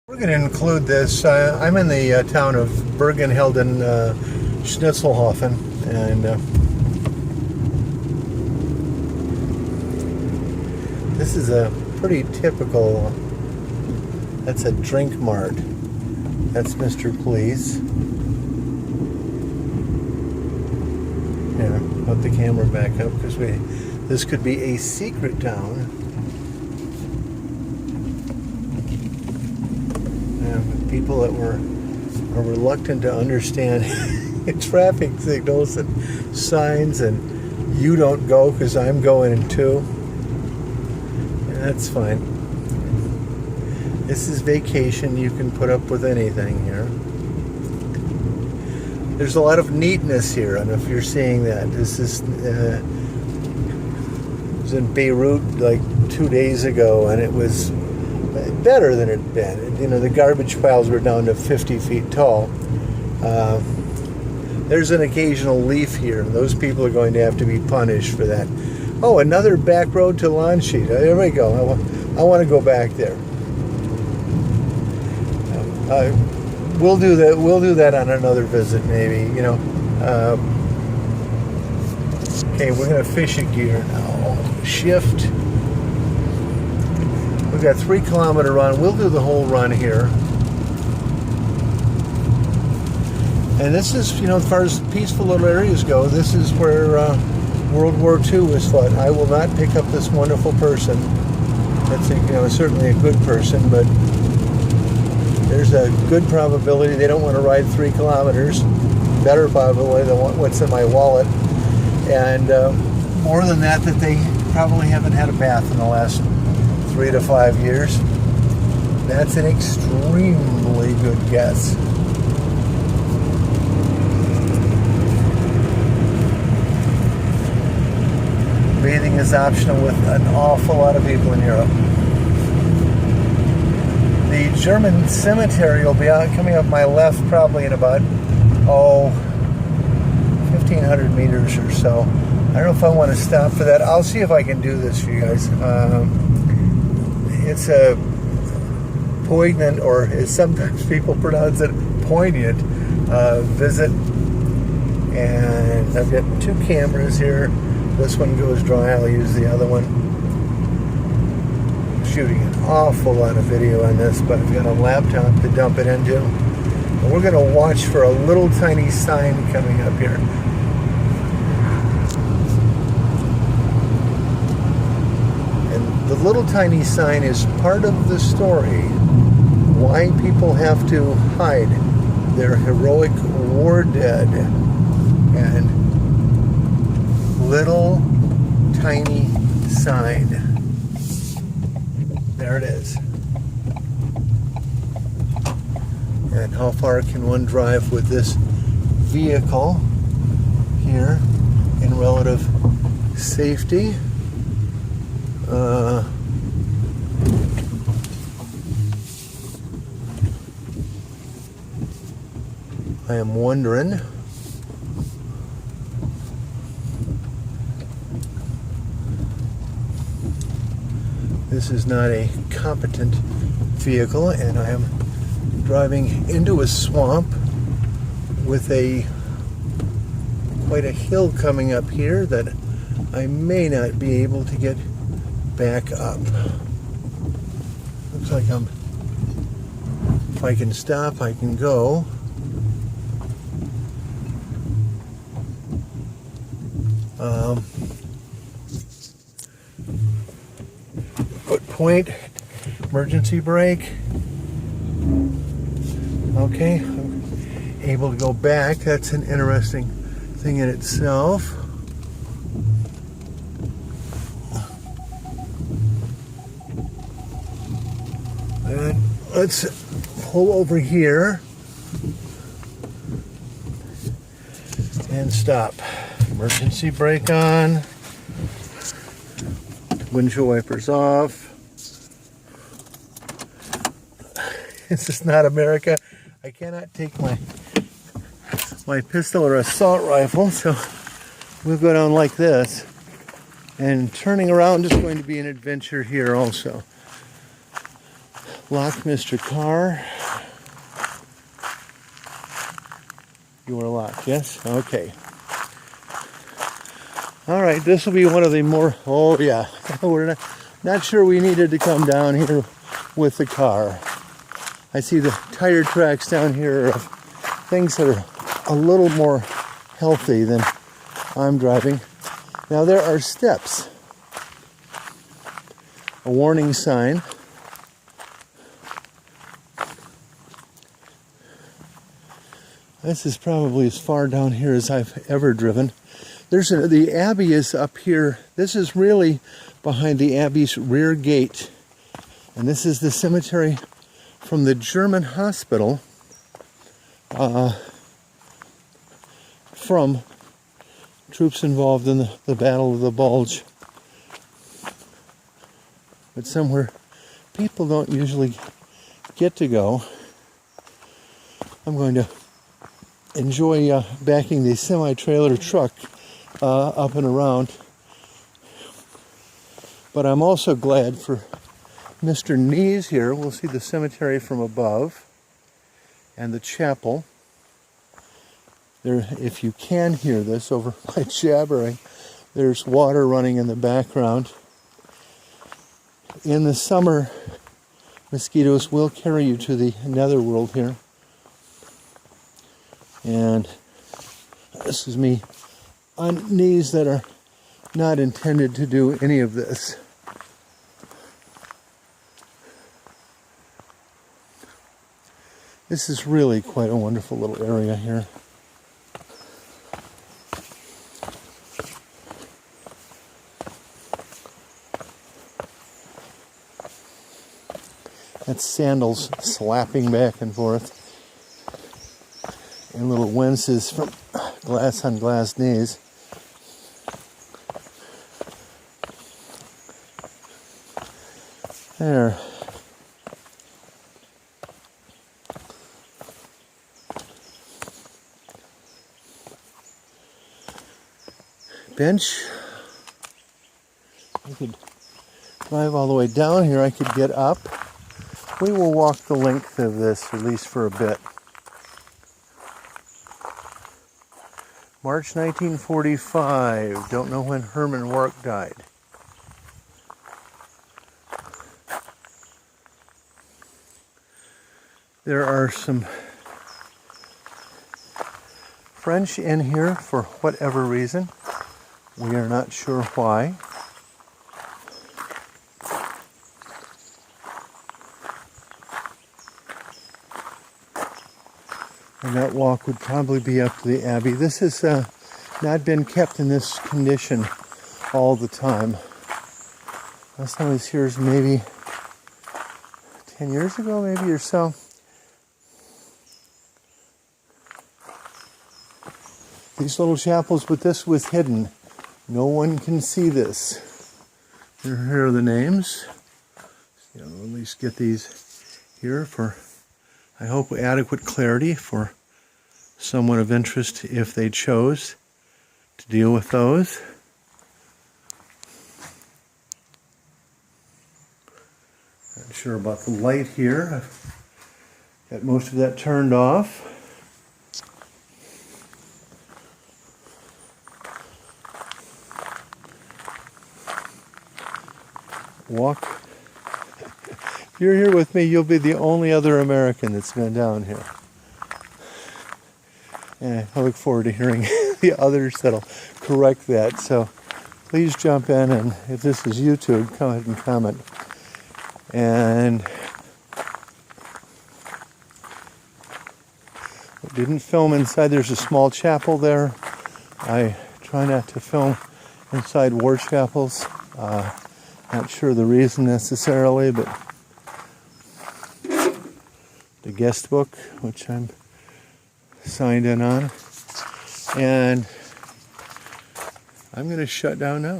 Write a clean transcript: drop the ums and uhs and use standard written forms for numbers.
We're going to include this. I'm in the town of Bergen-Helden, Schnitzelhofen, and this is a pretty typical, that's a drink mart. That's Mr. Please. Here, put the camera back up because this could be a secret town. People that are reluctant to understand traffic signals and signs, and you don't go because I'm going too. That's fine. This is vacation. You can put up with anything here. There's a lot of neatness here. I don't know if you're seeing that. This is was in Beirut like 2 days ago, and it was better than it'd been. You know, the garbage piles were down to 50 feet tall. There's an occasional leaf here, and those people are going to have to be punished for that. Oh, another back road to Landshut. There we go. I want to go back there. We'll do that. We'll do that on another visit, maybe. You know. Okay, we're gonna fish a gear now. Shift. We've got 3 kilometer run. We'll do the whole run here. And this is, you know, as far as peaceful little areas go, this is where World War II was fought. I will not pick up this wonderful person. That's a, you know, certainly a good person, but there's a good probability they don't want to ride 3 kilometers. Better probability they want what's in my wallet. And more than that they probably haven't had a bath in the last 3 to 5 years. That's an extremely good guess. Bathing is optional with an awful lot of people in Europe. The German cemetery will be out, coming up my left probably in about 1,500 meters or so. I don't know if I want to stop for that. I'll see if I can do this for you guys. It's a poignant, or as sometimes people pronounce it, poignant visit. And I've got 2 cameras here. This one goes dry. I'll use the other one. I'm shooting an awful lot of video on this, but I've got a laptop to dump it into. And we're going to watch for a little tiny sign coming up here. The little tiny sign is part of the story why people have to hide their heroic war dead. And little tiny sign. There it is. And how far can one drive with this vehicle here in relative safety? I am wondering. This is not a competent vehicle, and I am driving into a swamp with quite a hill coming up here that I may not be able to get back up. Looks like if I can stop, I can go. Put point, emergency brake. Okay, I'm able to go back. That's an interesting thing in itself. And let's pull over here and stop. Emergency brake on. Windshield wipers off. This is not America. I cannot take my pistol or assault rifle, so we'll go down like this. And turning around is going to be an adventure here also. Lock Mr. Carr. You are locked, yes? Okay. All right, this will be one of the more, oh yeah, we're not sure we needed to come down here with the car. I see the tire tracks down here of things that are a little more healthy than I'm driving. Now there are steps. A warning sign. This is probably as far down here as I've ever driven. The Abbey is up here. This is really behind the Abbey's rear gate. And this is the cemetery from the German hospital from troops involved in the Battle of the Bulge. But somewhere people don't usually get to go. I'm going to enjoy backing the semi-trailer truck up and around. But I'm also glad for Mr. Knees here. We'll see the cemetery from above and the chapel. There, if you can hear this over my jabbering, there's water running in the background. In the summer, mosquitoes will carry you to the netherworld here. And this is me on knees that are not intended to do any of this. This is really quite a wonderful little area here. That's sandals slapping back and forth. And little winces from glass on glass knees. There. Bench. I could drive all the way down here. I could get up. We will walk the length of this, at least for a bit. March 1945. Don't know when Herman Wark died. There are some French in here for whatever reason. We are not sure why. And that walk would probably be up to the Abbey. This has not been kept in this condition all the time. Last time I was here is maybe 10 years ago, maybe, or so. These little chapels, but this was hidden. No one can see this. Here are the names. At least get these here for, I hope, adequate clarity for someone of interest if they chose to deal with those. Not sure about the light here. I've got most of that turned off. Walk. If you're here with me, you'll be the only other American that's been down here. And I look forward to hearing the others that'll correct that. So please jump in, and if this is YouTube, come ahead and comment. And I didn't film inside. There's a small chapel there. I try not to film inside war chapels. Not sure the reason necessarily, but the guest book, which I'm signed in on, and I'm going to shut down now.